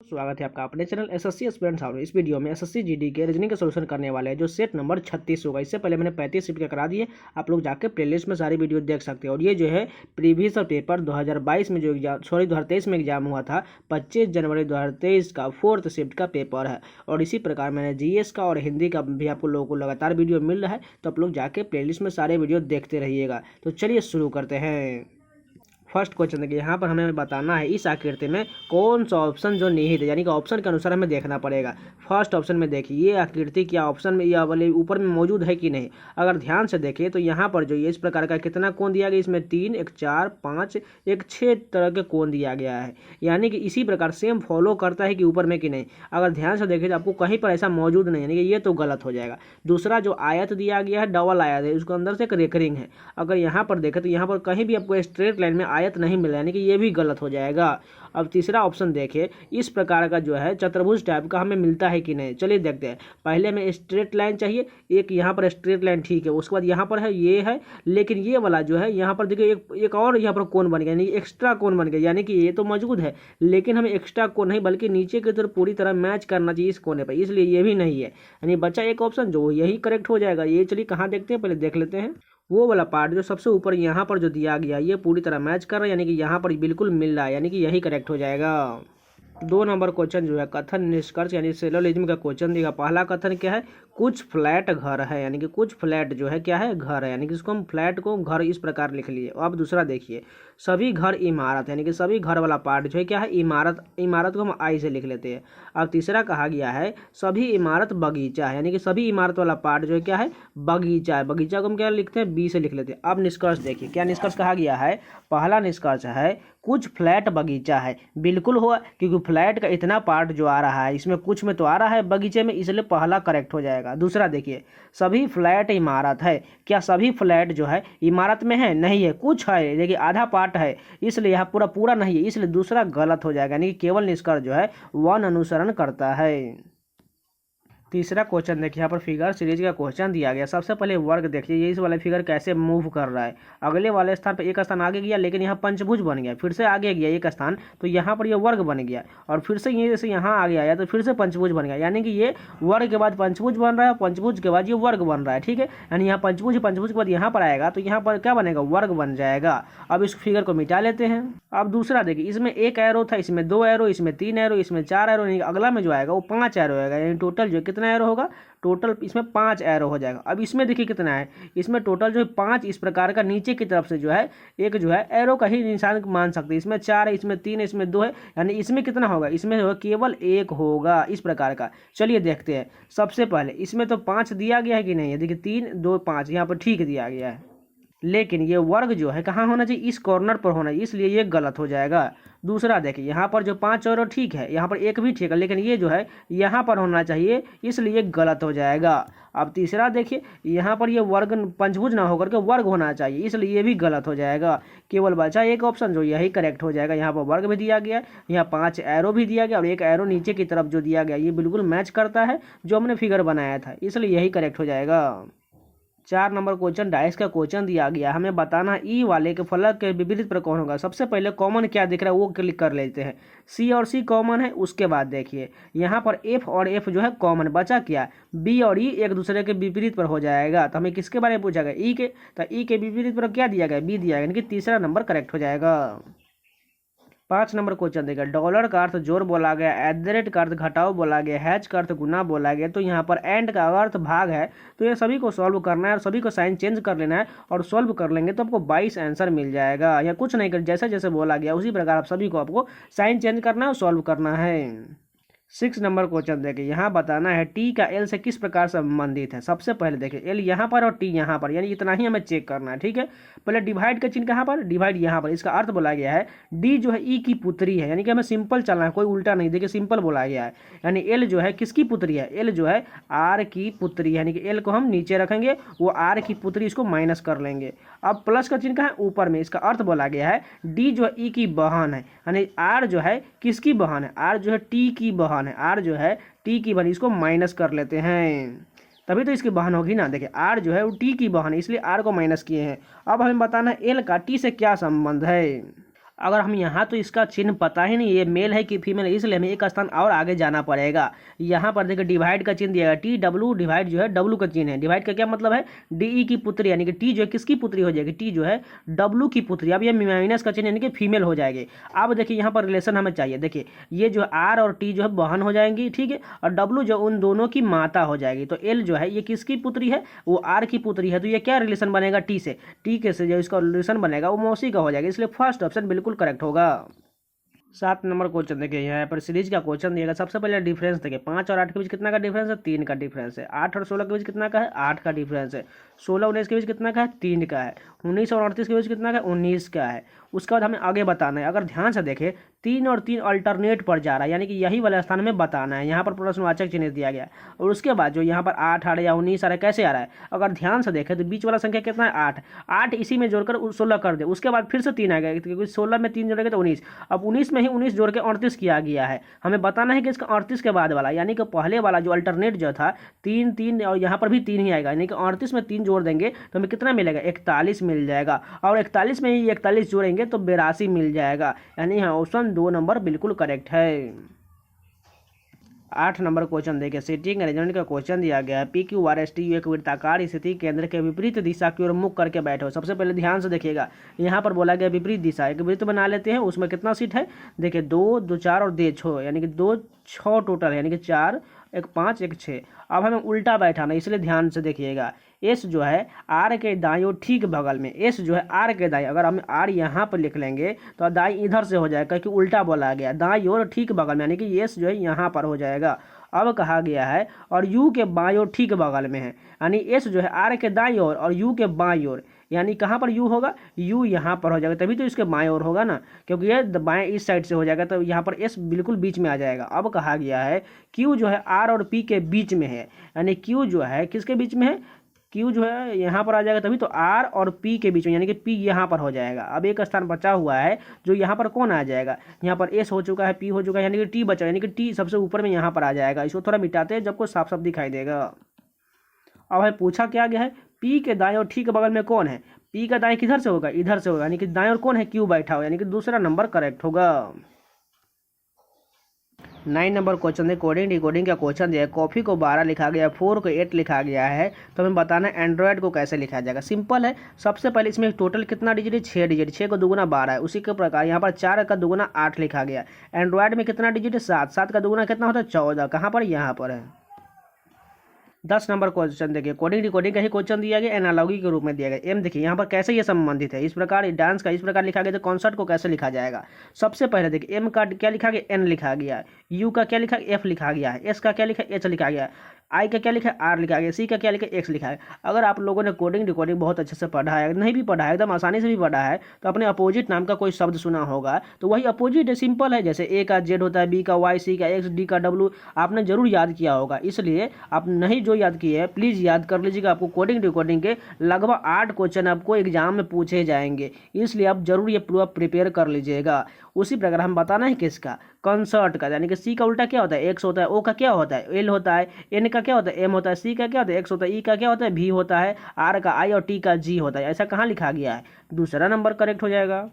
स्वागत है आपका अपने चैनल एसएससी एस्पिरेंट साउंड। इस वीडियो में एसएससी जीडी के रीजनिंग का सॉल्यूशन करने वाले हैं जो सेट नंबर 36 होगा। इससे पहले मैंने 35 शिफ्ट का करा दिए, आप लोग जाके प्लेलिस्ट में सारी वीडियो देख सकते हैं। और ये जो है प्रीवियस पेपर 2022 में जो 2023 में एग्जाम हुआ था 25 जनवरी 2023 का 4th शिफ्ट का पेपर है। और इसी प्रकार मैंने जीएस का और हिंदी का भी आप लोगों को लगातार वीडियो मिल रहा है, तो आप लोग जाके प्लेलिस्ट में सारे वीडियो देखते रहिएगा। तो चलिए शुरू करते हैं। फर्स्ट क्वेश्चन देखिए, यहाँ पर हमें बताना है इस आकृति में कौन सा ऑप्शन जो निहित है, यानी कि ऑप्शन के अनुसार हमें देखना पड़ेगा। फर्स्ट ऑप्शन में देखिए ये आकृति क्या ऑप्शन में या वाले ऊपर में मौजूद है कि नहीं। अगर ध्यान से देखिए तो यहाँ पर जो ये इस प्रकार का कितना कोण दिया गया, इसमें 3, एक 4, 5, एक 6 तरह के कोण दिया गया है। यानी कि इसी प्रकार सेम फॉलो करता है कि ऊपर में कि नहीं। अगर ध्यान से देखिए तो आपको कहीं पर ऐसा मौजूद नहीं, यानी कि ये तो गलत हो जाएगा। दूसरा जो आयत दिया गया है डबल आयत है, उसके अंदर से एक रेकरिंग है। अगर यहाँ पर देखें तो यहाँ पर कहीं भी आपको स्ट्रेट लाइन में आयत नहीं मिला, यानी कि ये भी गलत हो जाएगा। अब तीसरा ऑप्शन देखिए, इस प्रकार का जो है चतुर्भुज टाइप का हमें मिलता है कि नहीं। चलिए देखते हैं। पहले हमें स्ट्रेट लाइन चाहिए, एक यहाँ पर स्ट्रेट लाइन ठीक है, उसके बाद यहाँ पर है ये है, लेकिन ये वाला जो है यहाँ पर देखिए एक और यहाँ पर कोण बन गया, यानी एक्स्ट्रा कोण बन गया। यानी कि ये तो मौजूद है लेकिन हमें एक्स्ट्रा कोण नहीं बल्कि नीचे की तरफ पूरी तरह मैच करना चाहिए इस कोने पर, इसलिए ये भी नहीं है। यानी बचा एक ऑप्शन जो यही करेक्ट हो जाएगा। ये चलिए कहाँ देखते हैं, पहले देख लेते हैं। वो वाला पार्ट जो सबसे ऊपर यहाँ पर जो दिया गया ये पूरी तरह मैच कर रहा है, यानी कि यहाँ पर बिल्कुल मिल रहा है, यानी कि यही करेक्ट हो जाएगा। 2 नंबर क्वेश्चन जो है कथन निष्कर्ष यानी सिलोजिज्म का क्वेश्चन दिया। पहला कथन क्या है, कुछ फ्लैट घर है, यानी कि कुछ फ्लैट जो है क्या है, घर है, यानी कि इसको हम फ्लैट को घर इस प्रकार लिख लिए। अब दूसरा देखिए, सभी घर इमारत, यानी कि सभी घर वाला पार्ट जो है क्या है, इमारत। इमारत को हम आई से लिख लेते हैं। अब तीसरा कहा गया है सभी इमारत बगीचा है, यानी कि सभी इमारत वाला पार्ट जो है क्या है, बगीचा है। बगीचा को हम क्या लिखते हैं, बी से लिख लेते हैं। अब निष्कर्ष देखिए, क्या निष्कर्ष कहा गया है। पहला निष्कर्ष है कुछ फ्लैट बगीचा है, बिल्कुल हुआ, क्योंकि फ्लैट का इतना पार्ट जो आ रहा है इसमें कुछ में तो आ रहा है बगीचे में, इसलिए पहला करेक्ट हो जाएगा। दूसरा देखिए, सभी फ्लैट इमारत है, क्या सभी फ्लैट जो है इमारत में है, नहीं है, कुछ है, देखिए आधा पार्ट है, इसलिए यहाँ पूरा पूरा नहीं है, इसलिए दूसरा गलत हो जाएगा। यानी कि केवल निष्कर्ष जो है वन अनुसरण करता है। तीसरा क्वेश्चन देखिए, यहाँ पर फिगर सीरीज का क्वेश्चन दिया गया। सबसे पहले वर्ग देखिए, ये इस वाले फिगर कैसे मूव कर रहा है। अगले वाले स्थान पर एक स्थान आगे गया, लेकिन यहाँ पंचभुज बन गया, फिर से आगे गया एक स्थान, तो यहाँ पर ये वर्ग बन गया, और फिर से ये जैसे यहाँ आगे आया तो फिर से पंचभुज बन गया। यानी कि ये वर्ग के बाद पंचभुज बन रहा है, पंचभुज के बाद ये वर्ग बन रहा है, ठीक है। यानी यहाँ पंचभुज पंचभुज के बाद यहाँ पर आएगा तो यहाँ पर क्या बनेगा, वर्ग बन जाएगा। अब इस फिगर को मिटा लेते हैं। अब दूसरा देखिए, इसमें एक एरो था, इसमें 2 एरो, इसमें 3 एरो, इसमें 4 एरो, यानी अगला में जो आएगा वो 5 एरो आएगा। यानी टोटल जो कितना एरो होगा, टोटल इसमें 5 एरो हो जाएगा। अब इसमें देखिए कितना है, इसमें टोटल जो है 5 इस प्रकार का नीचे की तरफ से जो है एक जो है एरो का ही निशान मान सकते हैं। इसमें 4 है, इसमें 3 है, इसमें 2 है, यानी इसमें कितना होगा, इसमें जो है केवल 1 होगा इस प्रकार का। चलिए देखते हैं। सबसे पहले इसमें तो 5 दिया गया है कि नहीं है, देखिए 3, 2, 5 यहाँ पर ठीक दिया गया है, लेकिन ये वर्ग जो है कहाँ होना चाहिए, इस कॉर्नर पर होना चाहिए, इसलिए ये गलत हो जाएगा। दूसरा देखिए, यहाँ पर जो 5 एरो ठीक है, यहाँ पर 1 भी ठीक है, लेकिन ये जो है यहाँ पर होना चाहिए, इसलिए गलत हो जाएगा। अब तीसरा देखिए, यहाँ पर ये वर्ग पंचभुज ना होकर के वर्ग होना चाहिए, इसलिए ये भी गलत हो जाएगा। केवल बचा एक ऑप्शन जो यही करेक्ट हो जाएगा। यहाँ पर वर्ग भी दिया गया, यहाँ 5 एरो भी दिया गया, और एक एरो नीचे की तरफ जो दिया गया ये बिल्कुल मैच करता है जो हमने फिगर बनाया था, इसलिए यही करेक्ट हो जाएगा। 4 नंबर क्वेश्चन डाइस का क्वेश्चन दिया गया। हमें बताना ई वाले के फलक के विपरीत पर कौन होगा। सबसे पहले कॉमन क्या दिख रहा है वो क्लिक कर लेते हैं। सी और सी कॉमन है, उसके बाद देखिए यहाँ पर एफ और एफ जो है कॉमन, बचा क्या, बी और ई एक दूसरे के विपरीत पर हो जाएगा। तो हमें किसके बारे में पूछा गया, ई के, तो ई के विपरीत पर क्या दिया गया, बी दिया गया, यानी कि तीसरा नंबर करेक्ट हो जाएगा। 5 नंबर क्वेश्चन देगा। डॉलर का अर्थ जोड़ बोला गया, एट द रेट का अर्थ घटाओ बोला गया, हैच का अर्थ गुना बोला गया, तो यहाँ पर एंड का अर्थ भाग है, तो ये सभी को सॉल्व करना है और सभी को साइन चेंज कर लेना है, और सॉल्व कर लेंगे तो आपको 22 आंसर मिल जाएगा। या कुछ नहीं कर, जैसे जैसे बोला गया उसी प्रकार आप सभी को आपको साइन चेंज करना है और सॉल्व करना है। 6 नंबर क्वेश्चन देखिए, यहाँ बताना है टी का एल से किस प्रकार संबंधित है। सबसे पहले देखिए एल यहाँ पर और टी यहाँ पर, यानी इतना ही हमें चेक करना है, ठीक है। पहले डिवाइड का चिन्ह कहाँ पर, डिवाइड यहाँ पर, इसका अर्थ बोला गया है डी जो है ई की पुत्री है, यानी कि हमें सिंपल चलना है, कोई उल्टा नहीं, देखिए सिंपल बोला गया है। यानी एल जो है किसकी पुत्री है, एल जो है आर की पुत्री है, यानी कि एल को हम नीचे रखेंगे, वो आर की पुत्री, इसको माइनस कर लेंगे। अब प्लस का चिन्ह कहाँ है, ऊपर में, इसका अर्थ बोला गया है डी जो है ई की बहन है, यानी आर जो है किसकी बहन है, आर जो है टी की बहन है, आर जो है टी की बहन, इसको माइनस कर लेते हैं तभी तो इसकी बहन होगी ना। देखिए आर जो है वो टी की बहन है, इसलिए आर को माइनस किए हैं। अब हमें बताना है एल का टी से क्या संबंध है। अगर हम यहाँ तो इसका चिन्ह पता ही नहीं ये मेल है कि फीमेल है, इसलिए हमें एक स्थान और आगे जाना पड़ेगा। यहाँ पर देखिए डिवाइड का चिन्ह दिया गया TW, डिवाइड जो है W का चिन्ह है। डिवाइड का क्या मतलब है, DE की पुत्री, यानी कि T जो है किसकी पुत्री हो जाएगी, T जो है W की पुत्री। अब ये माइनस का चिन्ह यानी कि फीमेल हो जाएगी। अब देखिए यहाँ पर रिलेशन हमें चाहिए, देखिए ये जो R और T जो है बहन हो जाएंगी, ठीक है, और W जो उन दोनों की माता हो जाएगी। तो L जो है ये किसकी पुत्री है, वो R की पुत्री है। तो ये क्या रिलेशन बनेगा, T से, T के से जो इसका रिलेशन बनेगा वो मौसी का हो जाएगा, इसलिए फर्स्ट ऑप्शन बिल्कुल करेक्ट होगा। 7 नंबर क्वेश्चन देखिए, यहाँ पर सीरीज का क्वेश्चन दिएगा। सबसे पहले डिफरेंस देखिए, 5 और 8 के बीच कितना का डिफरेंस है, 3 का डिफरेंस है। 8 और 16 के बीच कितना का है, 8 का डिफरेंस है। 16 19 के बीच कितना का है, 3 का है। 19 और 38 के बीच कितना का है, 19 का है। उसके बाद हमें आगे बताना है। अगर ध्यान से देखें 3 और 3 अल्टरनेट पर जा रहा है, यानी कि यही वाला स्थान हमें बताना है। यहाँ पर प्रश्नवाचक चिन्ह दिया गया और उसके बाद जो यहाँ पर 8 आ रहा है या 19 आ रहा है, कैसे आ रहा है, अगर ध्यान से देखें तो बीच वाला संख्या कितना है, 8। 8 इसी में जोड़कर 16 कर दे, उसके बाद फिर से 3 आ गया, क्योंकि 16 में 3 जोड़ेंगे तो 19। अब 19 में ही 19 जोड़ के 38 किया गया है। हमें बताना है कि इसका 38 के बाद वाला, यानी कि पहले वाला जो अल्टरनेट जो था 3 3 और यहाँ पर भी 3 ही आएगा, यानी कि 38 में 3 जोड़ देंगे तो हमें कितना मिलेगा, 41 मिल जाएगा। और 41 में ही 41 जोड़ेंगे तो 82 मिल जाएगा, यानी यहाँ ऑप्शन 2 नंबर बिल्कुल करेक्ट है। 8 नंबर क्वेश्चन देखिए, सीटिंग अरेंजमेंट का क्वेश्चन दिया गया है। PQRST एक वृत्ताकार स्थिति केंद्र के विपरीत दिशा की ओर मुख करके बैठो। सबसे पहले ध्यान से देखिएगा, यहाँ पर बोला गया विपरीत दिशा, एक वृत्त बना लेते हैं। उसमें कितना सीट है, देखिए 2 2 4 और 2 6, यानी कि 2 6 टोटल है, यानी कि 4 1 5 1 6। अब हमें उल्टा बैठाना, इसलिए ध्यान से देखिएगा। एस जो है आर के दाईं ओर ठीक बगल में, एस जो है आर के दाईं, अगर हम आर यहाँ पर लिख लेंगे तो दाईं इधर से हो जाएगा, क्योंकि उल्टा बोला गया, दाईं ओर ठीक बगल में, यानी कि एस जो है यहाँ पर हो जाएगा। अब कहा गया है और यू के बाईं ओर ठीक बगल में है, यानी एस जो है आर के दाईं ओर और यू के बाईं ओर, यानी कहाँ पर यू होगा, यू यहाँ पर हो जाएगा, तभी तो इसके बाएं ओर होगा ना, क्योंकि ये बाएं इस साइड से हो जाएगा, तो यहाँ पर एस बिल्कुल बीच में आ जाएगा। अब कहा गया है क्यू जो है आर और पी के बीच में है, यानी क्यू जो है किसके बीच में है, क्यू जो है यहाँ पर आ जाएगा, तभी तो आर और पी के बीच में, यानी कि पी यहाँ पर हो जाएगा। अब एक स्थान बचा हुआ है जो यहाँ पर कौन आ जाएगा, यहाँ पर एस हो चुका है, पी हो चुका है, यानी कि टी बचा, यानी कि टी सबसे ऊपर में यहाँ पर आ जाएगा। इसको थोड़ा मिटाते हैं, जब को साफ साफ दिखाई देगा। अब है पूछा क्या गया है, पी के दाएं और ठीक बगल में कौन है, पी का दाएं किधर से होगा, इधर से होगा, यानी कि दाएं और कौन है, क्यू बैठा हो, यानी कि दूसरा नंबर करेक्ट होगा। 9 नंबर क्वेश्चन है, कोडिंग डिकोडिंग का क्वेश्चन दिया है। कॉफी को 12 लिखा गया, 4 को 8 लिखा गया है, तो हमें बताना है एंड्रॉयड को कैसे लिखा जाएगा। सिंपल है, सबसे पहले इसमें टोटल कितना डिजिट है, 6 डिजिट, 6 को दुगुना 12 है। उसी के प्रकार यहाँ पर 4 का दुगुना 8 लिखा गया। एंड्रॉयड में कितना डिजिट है, 7, 7 का दुगुना कितना होता है, 14। कहाँ पर, यहाँ पर है। 10 नंबर क्वेश्चन देखिए, कोडिंग डिकोडिंग का ही क्वेश्चन दिया गया, एनालॉगी के रूप में दिया गया। एम देखिए यहाँ पर कैसे ये संबंधित है, इस प्रकार डांस का इस प्रकार लिखा गया, तो कॉन्सर्ट को कैसे लिखा जाएगा। सबसे पहले देखिए एम का क्या लिखा गया, एन लिखा गया, यू का क्या लिखा, एफ लिखा गया है, एस का क्या लिखा, एच लिखा गया, आई का क्या लिखा है, आर लिखा गया, सी का क्या लिखा है, एक्स लिखा है। अगर आप लोगों ने कोडिंग डिकोडिंग बहुत अच्छे से पढ़ा है, नहीं भी पढ़ा है, एकदम आसानी से भी पढ़ा है, तो अपने अपोजिट नाम का कोई शब्द सुना होगा, तो वही अपोजिट है, सिंपल है। जैसे ए का जेड होता है, बी का वाई, सी का एक्स, डी का डब्ल्यू, आपने जरूर याद किया होगा। इसलिए आप नहीं जो याद किए हैं प्लीज़ याद कर लीजिएगा। आपको कोडिंग डिकोडिंग के लगभग 8 क्वेश्चन आपको एग्जाम में पूछे जाएंगे, इसलिए आप जरूर ये पूरा प्रिपेयर कर लीजिएगा। उसी प्रकार हम बताना है किसका, कंसर्ट का, यानी कि सी का उल्टा क्या होता है, एक्स होता है, ओ का क्या होता है, एल होता है, एन का क्या होता है, एम होता है, सी का क्या होता है, एक्स होता है, ई का क्या होता है, भी होता है, आर का आई और टी का जी होता है। ऐसा कहाँ लिखा गया है, दूसरा नंबर करेक्ट हो जाएगा।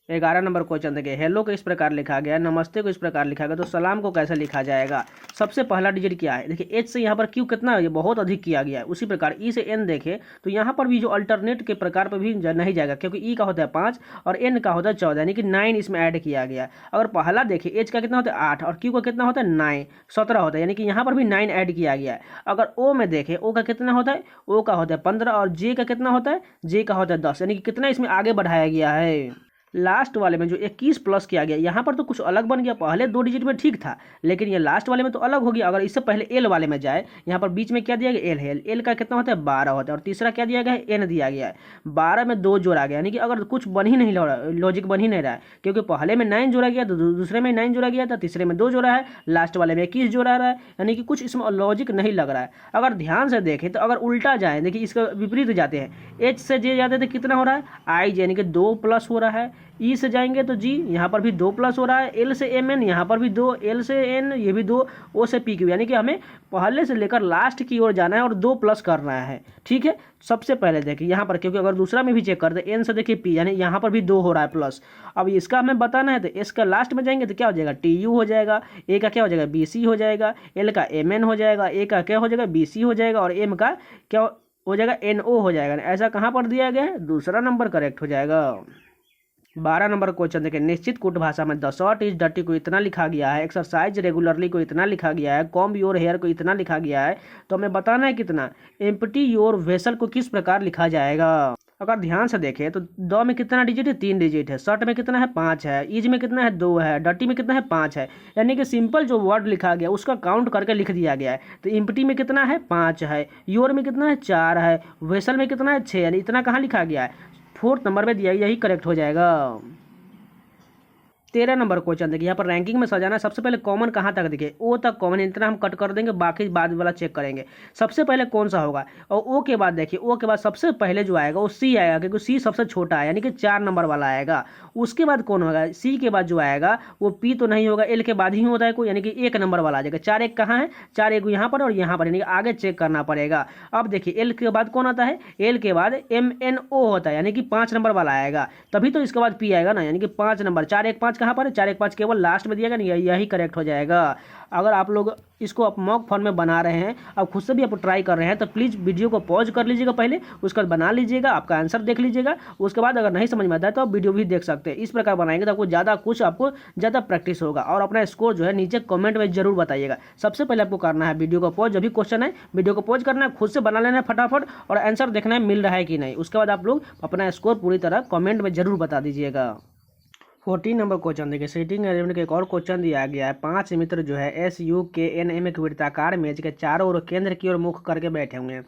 11 नंबर क्वेश्चन देखिए, हेलो को इस प्रकार लिखा गया, नमस्ते को इस प्रकार लिखा गया, तो सलाम को कैसे लिखा जाएगा। सबसे पहला डिजिट क्या है, देखिए एच से यहाँ पर क्यू कितना है, ये बहुत अधिक किया गया है। उसी प्रकार ई से एन देखें तो यहाँ पर भी जो अल्टरनेट के प्रकार पर भी नहीं जाएगा, क्योंकि ई का होता है 5 और एन का होता है 14, यानी कि 9 इसमें ऐड किया गया। अगर पहला देखिए एच का कितना होता है 8 और क्यू का कितना होता है 9, 17 होता है, यानी कि यहाँ पर भी 9 ऐड किया गया है। अगर ओ में देखें, ओ का कितना होता है, ओ का होता है 15 और जे का कितना होता है, जे का होता है 10, यानी कि कितना इसमें आगे बढ़ाया गया है। लास्ट वाले में जो 21 प्लस किया गया, यहाँ पर तो कुछ अलग बन गया, पहले 2 डिजिट में ठीक था, लेकिन ये लास्ट वाले में तो अलग हो गया। अगर इससे पहले एल वाले में जाए, यहाँ पर बीच में क्या दिया गया, एल है, एल का कितना होता है 12 होता है, और तीसरा क्या दिया गया है, एन दिया गया है। 12 में 2 जोड़ा गया, यानी कि अगर कुछ बन ही नहीं रहा, लॉजिक बन ही नहीं रहा है, क्योंकि पहले में 9 जोड़ा गया, तो दूसरे में 9 जोड़ा गया था, तीसरे में 2 जोड़ा है, लास्ट वाले में 21 जोड़ा रहा है, यानी कि कुछ इसमें लॉजिक नहीं लग रहा है। अगर ध्यान से देखें तो अगर उल्टा जाए, देखिए इसका विपरीत जाते हैं, एच से जे जाते थे कितना हो रहा है, आई जे, यानी कि 2 प्लस हो रहा है, ई से जाएंगे तो जी, यहाँ पर भी 2 प्लस हो रहा है, एल से एम एन, यहाँ पर भी 2, एल से एन ये भी 2, ओ से पी क्यू, यानी कि हमें पहले से लेकर लास्ट की ओर जाना है और 2 प्लस करना है। ठीक है, सबसे पहले देखिए यहाँ पर, क्योंकि अगर दूसरा में भी चेक कर दे एन से देखिए पी, यानी यहाँ पर भी 2 हो रहा है प्लस। अब इसका हमें बताना है तो एस का लास्ट में जाएंगे तो क्या हो जाएगा, टी यू हो जाएगा, ए का क्या हो जाएगा, बी सी हो जाएगा, एल का एम एन हो जाएगा, ए का क्या हो जाएगा, बी सी हो जाएगा, और एम का क्या हो जाएगा, एन ओ हो जाएगा। ऐसा कहाँ पर दिया गया है, दूसरा नंबर करेक्ट हो जाएगा। 12 नंबर क्वेश्चन देखिए, निश्चित कूट भाषा में द शॉर्ट इज डर्टी को इतना लिखा गया है, एक्सरसाइज रेगुलरली को इतना लिखा गया है, कॉम्ब योर हेयर को इतना लिखा गया है, तो हमें बताना है कितना, एम्प्टी योर वेसल को किस प्रकार लिखा जाएगा। अगर ध्यान से देखें तो द में कितना डिजिट है, 3 डिजिट है, शर्ट में कितना है, 5 है, इज में कितना है, 2 है, डर्टी में कितना है, 5 है, यानी कि सिंपल जो वर्ड लिखा गया उसका काउंट करके लिख दिया गया है। तो एम्प्टी में कितना है, 5 है, योर में कितना है, 4 है, वेसल में कितना है, 6, यानी इतना कहाँ लिखा गया है, 4th नंबर में दिया, यही करेक्ट हो जाएगा। 13 नंबर क्वेश्चन देखिए, यहाँ पर रैंकिंग में सजाना है। सबसे पहले कॉमन कहाँ तक देखिए, ओ तक कॉमन, इतना हम कट कर देंगे, बाकी बाद वाला चेक करेंगे। सबसे पहले कौन सा होगा, और ओ के बाद देखिए, ओ के बाद सबसे पहले जो आएगा वो सी आएगा, क्योंकि सी सबसे छोटा है, यानी कि 4 नंबर वाला आएगा। उसके बाद कौन होगा, सी के बाद जो आएगा वो पी तो नहीं होगा, एल के बाद ही होता है कोई, यानी कि 1 नंबर वाला आ जाएगा। 4 1 कहाँ है, 4 1 यहाँ पर और यहाँ पर, यानी कि आगे चेक करना पड़ेगा। अब देखिए एल के बाद कौन आता है, एल के बाद एम एन ओ होता है, यानी कि 5 नंबर वाला आएगा, तभी तो इसके बाद पी आएगा ना, यानी कि 5 नंबर। 4 1 5 कहाँ पर है, 4 1 5 केवल लास्ट में दिया गया नहीं, यही करेक्ट हो जाएगा। अगर आप लोग इसको आप मॉक फॉर्म में बना रहे हैं, अब खुद से भी आप ट्राई कर रहे हैं, तो प्लीज़ वीडियो को पॉज कर लीजिएगा पहले, उसके बाद बना लीजिएगा, आपका आंसर देख लीजिएगा, उसके बाद अगर नहीं समझ में आता है तो आप वीडियो भी देख सकते हैं। इस प्रकार बनाएंगे तो आपको ज़्यादा प्रैक्टिस होगा। और अपना स्कोर जो है नीचे कमेंट में जरूर बताइएगा। सबसे पहले आपको करना है वीडियो को पॉज, जब भी क्वेश्चन है वीडियो को पॉज करना है, खुद से बना लेना है फटाफट, और आंसर देखना है मिल रहा है कि नहीं। उसके बाद आप लोग अपना स्कोर पूरी तरह कमेंट में जरूर बता दीजिएगा। 14 नंबर क्वेश्चन देखिए, सीटिंग अरेंजमेंट का एक और क्वेश्चन दिया गया है। 5 मित्र जो है एस यू के एन एम एक वृत्ताकार मेज के चारों ओर केंद्र की ओर मुख करके बैठे हुए हैं।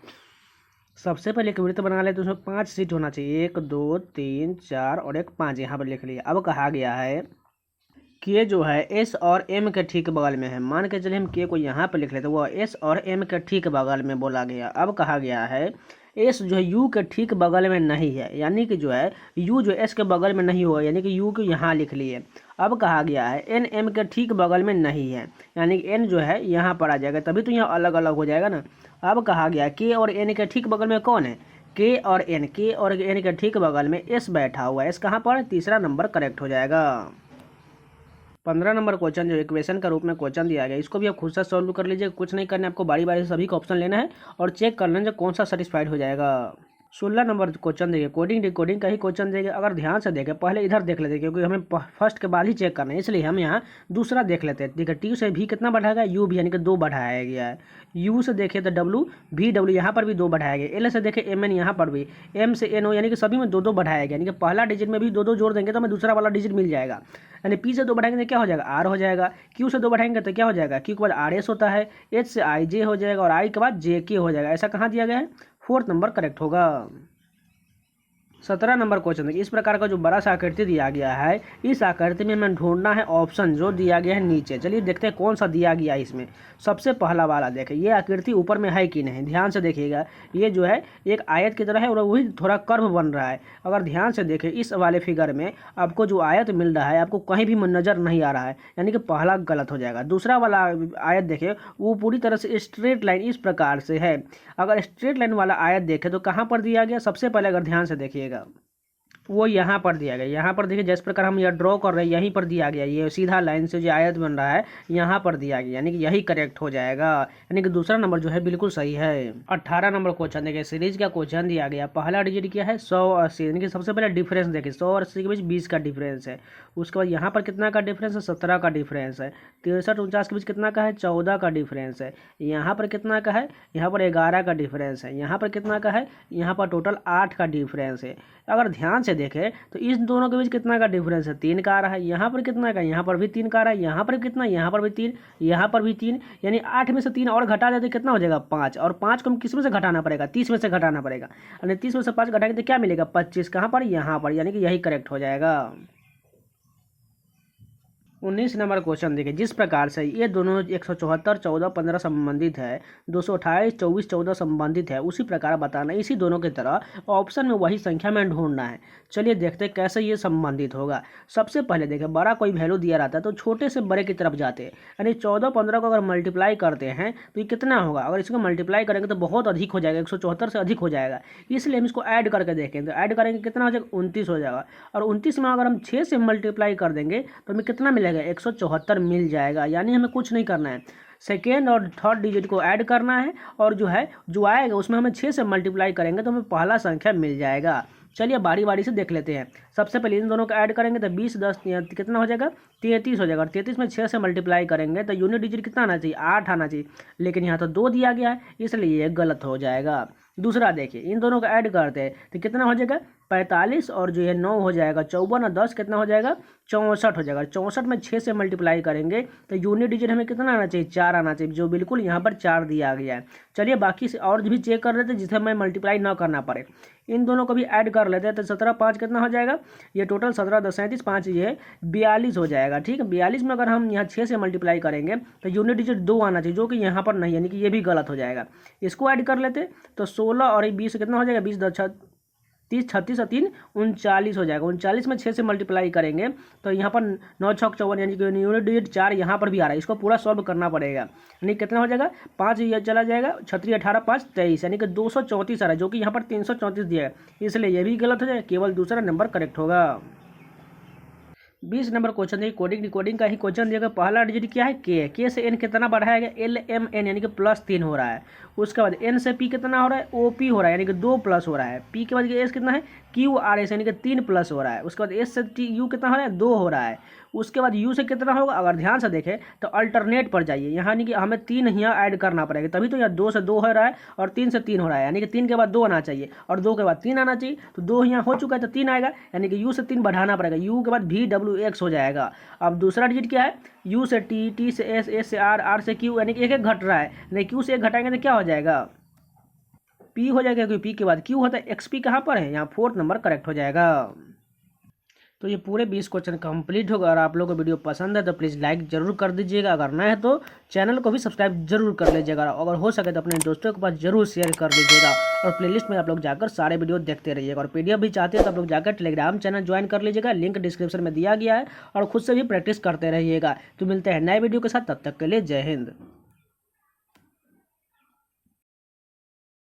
सबसे पहले एक वृत्त बना ले तो उसमें 5 सीट होना चाहिए, 1 2 3 4 और एक 5, यहाँ पर लिख लिया। अब कहा गया है कि ये जो है एस और एम के ठीक बगल में है। मान के चलिए हम के को यहाँ पर लिख लेते, वो एस और एम के ठीक बगल में बोला गया। अब कहा गया है एस जो है यू के ठीक बगल में नहीं है, यानी कि जो है यू जो एस के बगल में नहीं हुआ, यानी कि यू को यहाँ लिख लिए। अब कहा गया है एन एम के ठीक बगल में नहीं है, यानी कि एन जो है यहाँ पर आ जाएगा, तभी तो यहाँ अलग अलग हो जाएगा ना। अब कहा गया के और एन के ठीक बगल में कौन है, के और एन के ठीक बगल में एस बैठा हुआ है। एस कहाँ पर, तीसरा नंबर करेक्ट हो जाएगा। 15 नंबर क्वेश्चन जो इक्वेशन का रूप में क्वेश्चन दिया गया, इसको भी आप खुद से सॉल्व कर लीजिए, कुछ नहीं करना है आपको, बारी बारी से सभी का ऑप्शन लेना है और चेक कर लेना कौन सा सेटिस्फाइड हो जाएगा। 16 नंबर क्वेश्चन देखिए, कोडिंग डिकोडिंग का ही क्वेश्चन देंगे। अगर ध्यान से देखें, पहले इधर देख लेते हैं क्योंकि हमें फर्स्ट के बाद ही चेक करना है, इसलिए हम यहाँ दूसरा देख लेते हैं। देखिए टी से भी कितना बढ़ाया गया, यू भी, यानी कि 2 बढ़ाया गया है। यू से देखें तो डब्लू भी, डब्लू यहाँ पर भी 2 बढ़ाया गया। एल से देखें एम एन, यहाँ पर भी एम से एन ओ, यानी कि सभी में 2 2 बढ़ाया गया, यानी कि पहला डिजिट में भी 2 2 जोड़ देंगे तो हमें दूसरा वाला डिजिट मिल जाएगा। यानी पी से 2 बढ़ाएंगे तो क्या हो जाएगा, आर हो जाएगा। क्यू से 2 बढ़ाएंगे तो क्या हो जाएगा, क्यू के बाद आर एस होता है। एच से आई जे हो जाएगा और आई के बाद जे के हो जाएगा। ऐसा कहाँ दिया गया है, 4th नंबर करेक्ट होगा। 17 नंबर क्वेश्चन देखिए, इस प्रकार का जो बड़ा सा आकृति दिया गया है, इस आकृति में हमें ढूंढना है ऑप्शन जो दिया गया है नीचे। चलिए देखते हैं कौन सा दिया गया है इसमें। सबसे पहला वाला देखिए, ये आकृति ऊपर में है कि नहीं, ध्यान से देखिएगा। ये जो है एक आयत की तरह है और वही थोड़ा कर्व बन रहा है। अगर ध्यान से देखें इस वाले फिगर में आपको जो आयत मिल रहा है आपको कहीं भी नजर नहीं आ रहा है, यानी कि पहला गलत हो जाएगा। दूसरा वाला आयत देखें वो पूरी तरह से स्ट्रेट लाइन इस प्रकार से है। अगर स्ट्रेट लाइन वाला आयत देखें तो कहाँ पर दिया गया, सबसे पहले अगर ध्यान से देखिएगा वो यहाँ पर दिया गया। यहाँ पर देखिए जिस प्रकार हम यह ड्रॉ कर रहे हैं यहीं पर दिया गया, ये सीधा लाइन से जो आयत बन रहा है यहाँ पर दिया गया, यानी कि यही करेक्ट हो जाएगा, यानी कि दूसरा नंबर जो है बिल्कुल सही है। 18 नंबर क्वेश्चन देखिए, सीरीज का क्वेश्चन दिया गया। पहला डिजिट क्या है, 100 और 80, यानी कि सबसे पहले डिफरेंस देखिए, 100 और 80 के बीच 20 का डिफरेंस है। उसके बाद यहाँ पर कितना का डिफरेंस है, 17 का डिफरेंस है। 63 49 के बीच कितना का है, 14 का डिफरेंस है। यहाँ पर कितना का है, यहाँ पर 11 का डिफरेंस है। यहाँ पर कितना का है, यहाँ पर टोटल 8 का डिफरेंस है। अगर ध्यान से देखें तो इस दोनों के बीच कितना का डिफरेंस है, 3 का आ रहा है। यहाँ पर कितना का, यहाँ पर भी 3 का आ रहा है। यहाँ पर कितना, यहाँ पर भी 3, यहाँ पर भी 3, यानी 8 में से 3 और घटा देते कितना हो जाएगा, 5। और 5 को हम किस में से घटाना पड़ेगा, 30 में से घटाना पड़ेगा, यानी 30 में से 5 घटाएंगे तो क्या मिलेगा, 25। कहाँ पर, यहाँ पर, यानी कि यही करेक्ट हो जाएगा। 19 नंबर क्वेश्चन देखिए, जिस प्रकार से ये दोनों 174 14 15 संबंधित है, 228 24 14 संबंधित है, उसी प्रकार बताना इसी दोनों की तरह ऑप्शन में वही संख्या में ढूंढना है। चलिए देखते हैं कैसे ये संबंधित होगा। सबसे पहले देखिए, बड़ा कोई वैल्यू दिया रहता है तो छोटे से बड़े की तरफ जाते हैं, यानी 14 15 को अगर मल्टीप्लाई करते हैं तो ये कितना होगा, अगर इसको मल्टीप्लाई करेंगे तो बहुत अधिक हो जाएगा, 174 से अधिक हो जाएगा, इसलिए हम इसको ऐड करके देखें तो ऐड करेंगे कितना हो जाएगा, 29 हो जाएगा। और 29 में अगर हम 6 से मल्टीप्लाई कर देंगे तो हमें कितना मिलेगा, 174 मिल जाएगा। यानी हमें कुछ नहीं करना है, सेकेंड और थर्ड डिजिट को ऐड करना है और जो आएगा उसमें हमें 6 से मल्टीप्लाई करेंगे तो हमें पहला संख्या मिल जाएगा। चलिए बारी बारी से देख लेते हैं। सबसे पहले इन दोनों को ऐड करेंगे तो 20 10 कितना हो जाएगा, 33 हो जाएगा। और 33 में 6 से मल्टीप्लाई करेंगे तो यूनिट डिजिट कितना आना चाहिए, 8 आना चाहिए, लेकिन यहाँ तो 2 दिया गया है इसलिए ये गलत हो जाएगा। दूसरा देखिए, इन दोनों को ऐड करते हैं तो कितना हो जाएगा, 45 और 9 हो जाएगा, 54 और 10 कितना हो जाएगा, 64 हो जाएगा। 64 में 6 से मल्टीप्लाई करेंगे तो यूनिट डिजिट हमें कितना आना चाहिए, 4 आना चाहिए, जो बिल्कुल यहाँ पर 4 दिया गया है। चलिए बाकी से और भी चेक कर लेते हैं जिसे हमें मल्टीप्लाई ना करना पड़े। इन दोनों को भी ऐड कर लेते हैं तो 17 5 कितना हो जाएगा, ये टोटल 17 10 37 5 ये 42 हो जाएगा। ठीक है, 42 में अगर हम यहाँ 6 से मल्टीप्लाई करेंगे तो यूनिट डिजिट 2 आना चाहिए, जो कि यहाँ पर नहीं, यानी कि ये भी गलत हो जाएगा। इसको ऐड कर लेते तो 16 और 20 कितना हो जाएगा, 20 10 30 36 और 3 39 हो जाएगा। 39 में 6 से मल्टीप्लाई करेंगे तो यहाँ पर 9 6 54, यानी कि यूनिट डिजिट 4 यहाँ पर भी आ रहा है, इसको पूरा सॉल्व करना पड़ेगा। यानी कितना हो जाएगा, 5 ये चला जाएगा, 36 18 5 23, यानी कि 234 आ रहा है, जो कि यहाँ पर 334 दिया है, इसलिए ये भी गलत हो जाएगा, केवल दूसरा नंबर करेक्ट होगा। 20 नंबर क्वेश्चन देखिए, कोडिंग डिकोडिंग का ही क्वेश्चन दिया। पहला डिजिट क्या है, के से एन कितना बढ़ाया गया, LMN यानी कि +3 हो रहा है। उसके बाद एन से पी कितना हो रहा है, OP हो रहा है, यानी कि 2 प्लस हो रहा है। पी के बाद एस कितना है, QRS यानी कि 3 प्लस हो रहा है। उसके बाद एस से यू कितना हो रहा है, 2 हो रहा है। उसके बाद यू से कितना होगा, अगर ध्यान से देखें तो अल्टरनेट पर जाइए, यानी कि हमें 3 यहाँ ऐड करना पड़ेगा, तभी तो यहाँ 2 से 2 हो रहा है और 3 से 3 हो रहा है, यानी कि 3 के बाद 2 आना चाहिए और 2 के बाद 3 आना चाहिए। तो 2 यहाँ हो चुका है तो 3 आएगा, यानी कि यू से 3 बढ़ाना पड़ेगा, यू के बाद VWX हो जाएगा। अब दूसरा डिजिट क्या है, यू से टी, टी से एस, एस से आर, आर से क्यू, यानी कि एक एक घट रहा है, नहीं क्यू से एक घटाएंगे तो क्या हो जाएगा, पी हो जाएगा, क्योंकि पी के बाद क्यू होता है। XP कहाँ पर है, यहाँ 4th नंबर करेक्ट हो जाएगा। तो ये पूरे 20 क्वेश्चन कंप्लीट होगा। अगर आप लोगों को वीडियो पसंद है तो प्लीज़ लाइक जरूर कर दीजिएगा, अगर नया है तो चैनल को भी सब्सक्राइब जरूर कर लीजिएगा, अगर हो सके तो अपने दोस्तों के पास जरूर शेयर कर दीजिएगा। और प्लेलिस्ट में आप लोग जाकर सारे वीडियो देखते रहिएगा। और PDF भी चाहते हैं तो आप लोग जाकर टेलीग्राम चैनल ज्वाइन कर लीजिएगा, लिंक डिस्क्रिप्शन में दिया गया है, और खुद से भी प्रैक्टिस करते रहिएगा। तो मिलते हैं नए वीडियो के साथ, तब तक के लिए जय हिंद।